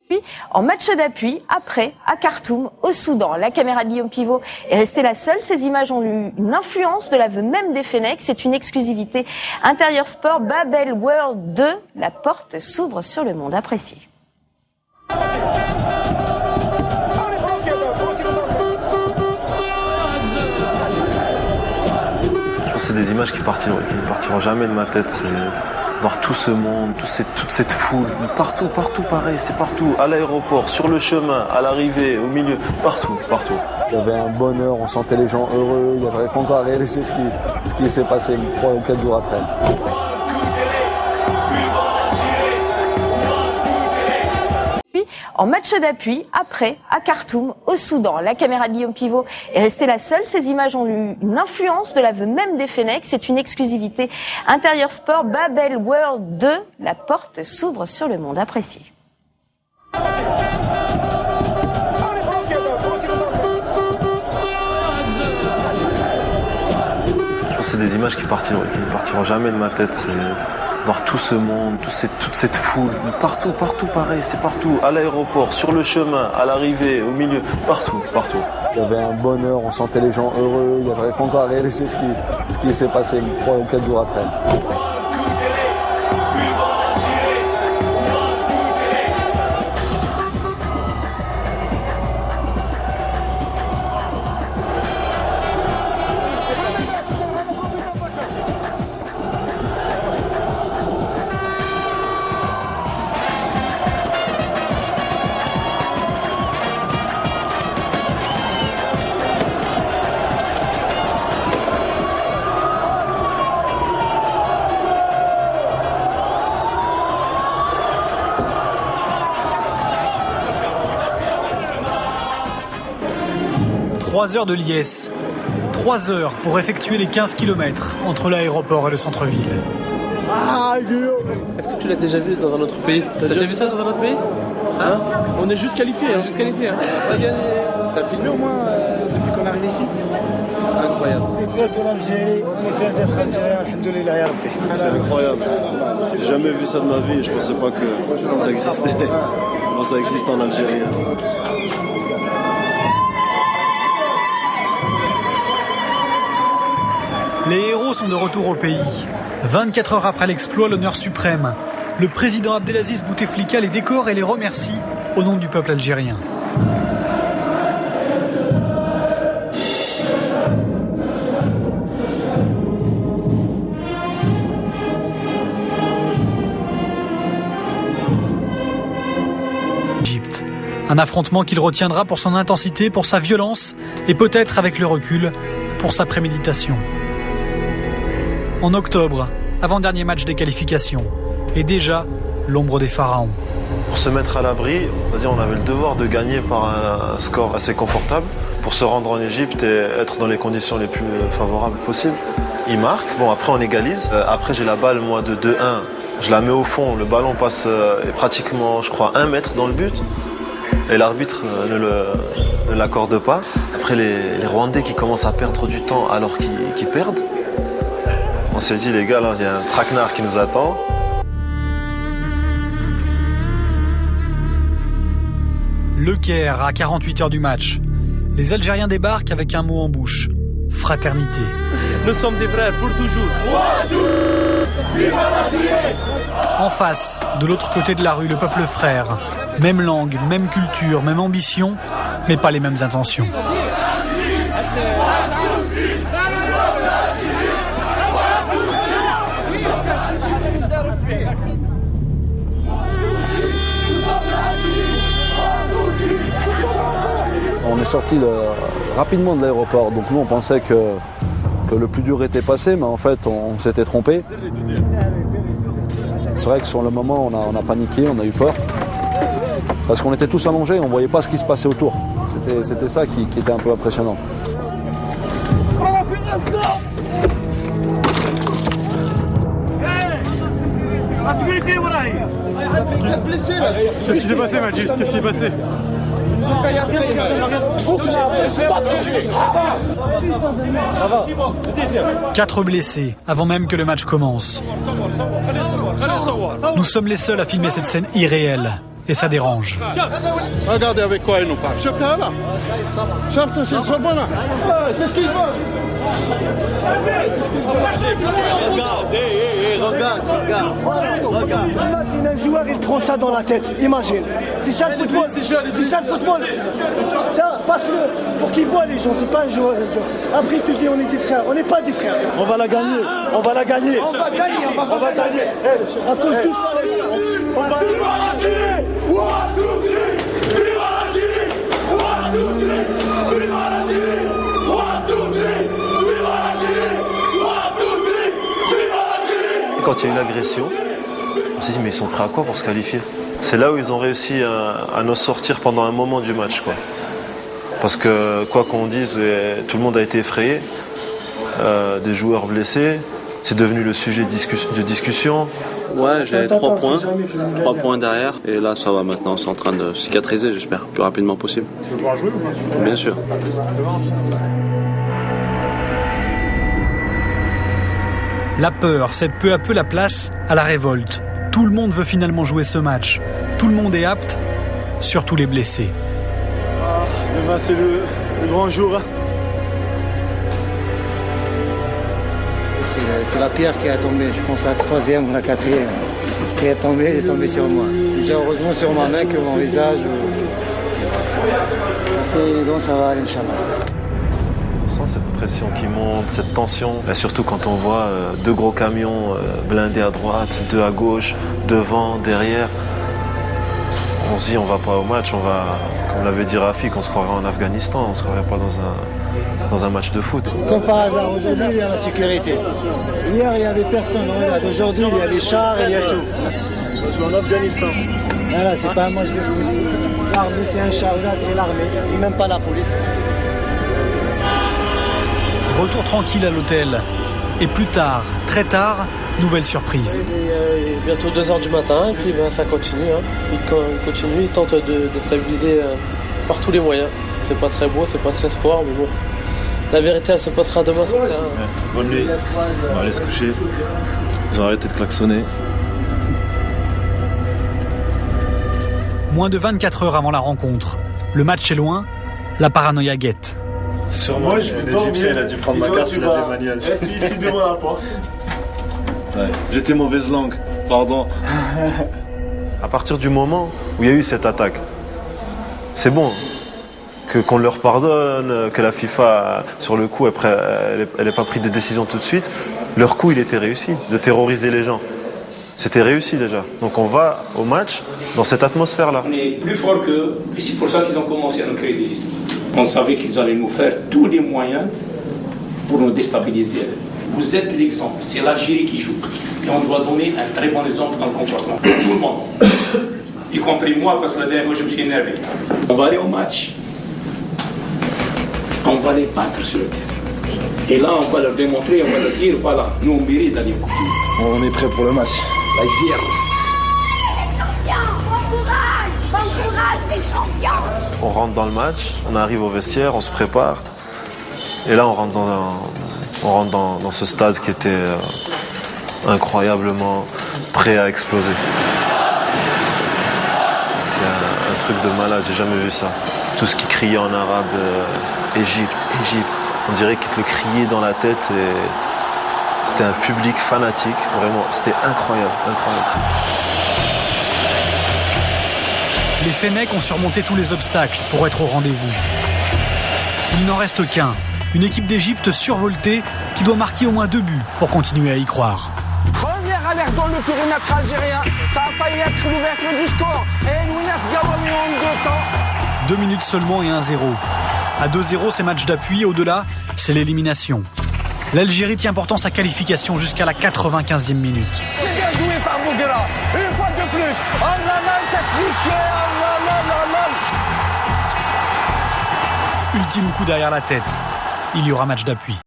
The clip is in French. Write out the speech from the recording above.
Puis, en match d'appui, après, à Khartoum, au Soudan, la caméra de Guillaume Pivot est restée la seule. Ces images ont eu une influence de l'aveu même des Fennecs. C'est une exclusivité Intérieur Sport, Babel World 2. La porte s'ouvre sur le monde. Apprécié. C'est des images qui partiront jamais de ma tête. C'est voir tout ce monde, toute cette foule, partout pareil, c'était partout, à l'aéroport, sur le chemin, à l'arrivée, au milieu, partout. Il y avait un bonheur, on sentait les gens heureux, j'arrive pas encore à réaliser ce qui s'est passé 3 ou 4 jours après. En match d'appui, après, à Khartoum, au Soudan, la caméra de Guillaume Pivot est restée la seule. Ces images ont eu une influence de l'aveu même des Fennecs. C'est une exclusivité Intérieur Sport, Babel World 2. La porte s'ouvre sur le monde. Apprécié. C'est des images qui partiront jamais de ma tête. C'est voir tout ce monde, toute cette foule, partout pareil, c'était partout, à l'aéroport, sur le chemin, à l'arrivée, au milieu, partout. Il y avait un bonheur, on sentait les gens heureux, j'arrive pas encore à réaliser ce qui s'est passé 3 ou 4 jours après. Trois heures de liesse, 3 heures pour effectuer les 15 km entre l'aéroport et le centre-ville. Est-ce que tu l'as déjà vu dans un autre pays? T'as déjà vu ça dans un autre pays? Hein? On est juste qualifié. Juste qualifié. Hein. T'as filmé au moins depuis qu'on est arrivé ici? Incroyable. C'est incroyable. J'ai jamais vu ça de ma vie. Je pensais pas que ça existait. Bon, ça existe en Algérie. Les héros sont de retour au pays. 24 heures après l'exploit, l'honneur suprême. Le président Abdelaziz Bouteflika les décore et les remercie au nom du peuple algérien. Égypte. Un affrontement qu'il retiendra pour son intensité, pour sa violence et peut-être avec le recul, pour sa préméditation. En octobre, avant-dernier match des qualifications, et déjà l'ombre des pharaons. Pour se mettre à l'abri, on avait le devoir de gagner par un score assez confortable pour se rendre en Égypte et être dans les conditions les plus favorables possibles. Il marque, après on égalise. Après j'ai la balle moi de 2-1, je la mets au fond, le ballon passe pratiquement je crois 1 mètre dans le but et l'arbitre ne l'accorde pas. Après les Rwandais qui commencent à perdre du temps alors qu'ils perdent. On s'est dit les gars, là il y a un traquenard qui nous attend. Le Caire, à 48 heures du match. Les Algériens débarquent avec un mot en bouche. Fraternité. Nous sommes des frères pour toujours. En face, de l'autre côté de la rue, le peuple frère. Même langue, même culture, même ambition, mais pas les mêmes intentions. On est sorti rapidement de l'aéroport, donc nous on pensait que le plus dur était passé, mais en fait on s'était trompé. C'est vrai que sur le moment on a paniqué, on a eu peur, parce qu'on était tous allongés, on ne voyait pas ce qui se passait autour. C'était ça qui était un peu impressionnant. Qu'est-ce qui s'est passé, Majid? Qu'est-ce qui s'est passé? Ils ont caillassé, les gars. 4 blessés avant même que le match commence. Nous sommes les seuls à filmer cette scène irréelle. et ça dérange. Regardez avec quoi ils nous frappent. Ce frère-là. C'est ce bon-là. C'est ce qu'il veut. Regarde. Imagine un joueur, il prend ça dans la tête. Imagine. C'est ça le football. C'est ça le football. Ça, passe-le pour qu'ils voient les gens. C'est pas un joueur. Après, il te dit on est des frères. On n'est pas des frères. On va la gagner. On va gagner. On va gagner. À cause de ça, on va Quand il y a une agression, on s'est dit mais ils sont prêts à quoi pour se qualifier? C'est là où ils ont réussi à nous sortir pendant un moment du match, quoi. Parce que quoi qu'on dise, tout le monde a été effrayé, des joueurs blessés, c'est devenu le sujet de discussion. Ouais, j'avais 3 points derrière et là ça va maintenant, c'est en train de cicatriser, j'espère, le plus rapidement possible. Tu veux pouvoir jouer ou pas? Bien sûr. La peur cède peu à peu la place à la révolte. Tout le monde veut finalement jouer ce match. Tout le monde est apte, surtout les blessés. Demain, c'est le grand jour. C'est la pierre qui a tombé, je pense la 3e ou la 4e. Qui est tombée sur moi. Déjà heureusement sur ma main que mon visage. Donc ça va aller, Inch'Allah. On sent cette pression qui monte, cette tension. Et surtout quand on voit 2 gros camions blindés à droite, 2 à gauche, devant, derrière. On se dit on va pas au match, on va, comme l'avait dit Rafik, on se croirait en Afghanistan, on se croirait pas dans un match de foot. Comme par hasard, aujourd'hui il y a la sécurité. Hier il y avait personne, regarde, aujourd'hui il y a les chars, il y a tout. On joue en Afghanistan. Voilà, c'est pas un match de foot. L'armée c'est un char, c'est l'armée, c'est même pas la police. Retour tranquille à l'hôtel. Et plus tard, très tard, nouvelle surprise. Il est bientôt 2h du matin et puis ça continue. Il continue, il tente de déstabiliser par tous les moyens. C'est pas très beau, c'est pas très sport, mais bon. La vérité, elle se passera demain sur le terrain. Bonne nuit. On va aller se coucher. Ils ont arrêté de klaxonner. Moins de 24 heures avant la rencontre. Le match est loin, la paranoïa guette. Sûrement, l'Égyptien, il a dû prendre ma carte, il a démanié. Ici devant la porte. Ouais. J'étais mauvaise langue, pardon. À partir du moment où il y a eu cette attaque, c'est bon qu'on leur pardonne, que la FIFA, sur le coup, après, elle n'ait pas pris de décision tout de suite. Leur coup, il était réussi, de terroriser les gens. C'était réussi déjà. Donc on va au match dans cette atmosphère-là. On est plus fort qu'eux, et c'est pour ça qu'ils ont commencé à nous créer des histoires. On savait qu'ils allaient nous faire tous les moyens pour nous déstabiliser. Vous êtes l'exemple, c'est l'Algérie qui joue. Et on doit donner un très bon exemple dans le comportement. Tout le monde. Y compris moi, parce que la dernière fois, je me suis énervé. On va aller au match. On va les battre sur le terrain. Et là, on va leur démontrer, on va leur dire, voilà, nous, on mérite d'aller au couture. On est prêt pour le match. La guerre. Les champions, bon courage les champions. On rentre dans le match, on arrive au vestiaire, on se prépare. Et là, on rentre dans ce stade qui était incroyablement prêt à exploser. C'était un truc de malade, j'ai jamais vu ça. Tout ce qui criait en arabe, Égypte, Égypte. On dirait qu'ils te le criaient dans la tête et c'était un public fanatique, vraiment, c'était incroyable, incroyable. Les Fennecs ont surmonté tous les obstacles pour être au rendez-vous. Il n'en reste qu'un, une équipe d'Égypte survoltée qui doit marquer au moins 2 buts pour continuer à y croire. Première alerte dans le périmètre algérien. Ça a failli être l'ouverture du score. Et Mounas Gawawi en 2 temps. 2 minutes seulement et 1-0. À 2-0, c'est match d'appui. Au-delà, c'est l'élimination. L'Algérie tient pourtant sa qualification jusqu'à la 95e minute. C'est bien joué par Bouguera. Une fois de plus. Oh la mal technique. Ultime coup derrière la tête. Il y aura match d'appui.